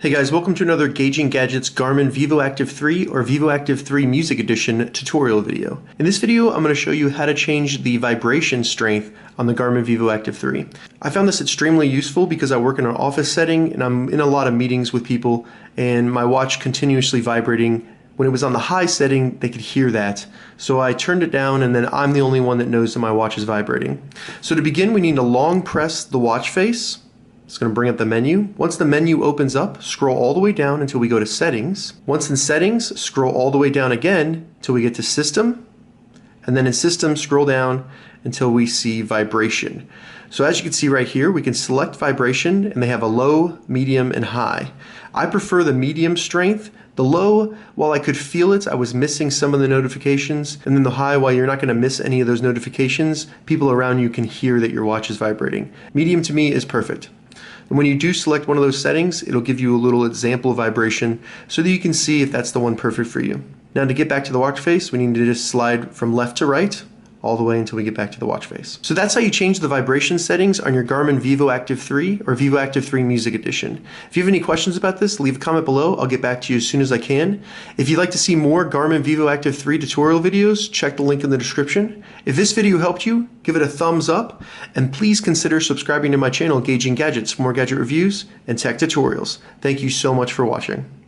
Hey guys, welcome to another Gauging Gadgets Garmin Vivoactive 3 or Vivoactive 3 Music Edition tutorial video. In this video, I'm going to show you how to change the vibration strength on the Garmin Vivoactive 3. I found this extremely useful because I work in an office setting and I'm in a lot of meetings with people and my watch continuously vibrating. When it was on the high setting, they could hear that. So I turned it down and then I'm the only one that knows that my watch is vibrating. So to begin, we need to long press the watch face. It's going to bring up the menu. Once the menu opens up, scroll all the way down until we go to Settings. Once in Settings, scroll all the way down again until we get to System. And then in System, scroll down until we see Vibration. So as you can see right here, we can select Vibration and they have a low, medium, and high. I prefer the medium strength. The low, while I could feel it, I was missing some of the notifications. And then the high, while you're not going to miss any of those notifications, people around you can hear that your watch is vibrating. Medium to me is perfect. And when you do select one of those settings, it'll give you a little example of vibration so that you can see if that's the one perfect for you. Now to get back to the watch face, we need to just slide from left to right all the way until we get back to the watch face. So that's how you change the vibration settings on your Garmin Vivoactive 3 or Vivoactive 3 Music Edition. If you have any questions about this, leave a comment below. I'll get back to you as soon as I can. If you'd like to see more Garmin Vivoactive 3 tutorial videos, check the link in the description. If this video helped you, give it a thumbs up, and please consider subscribing to my channel, Gauging Gadgets, for more gadget reviews and tech tutorials. Thank you so much for watching.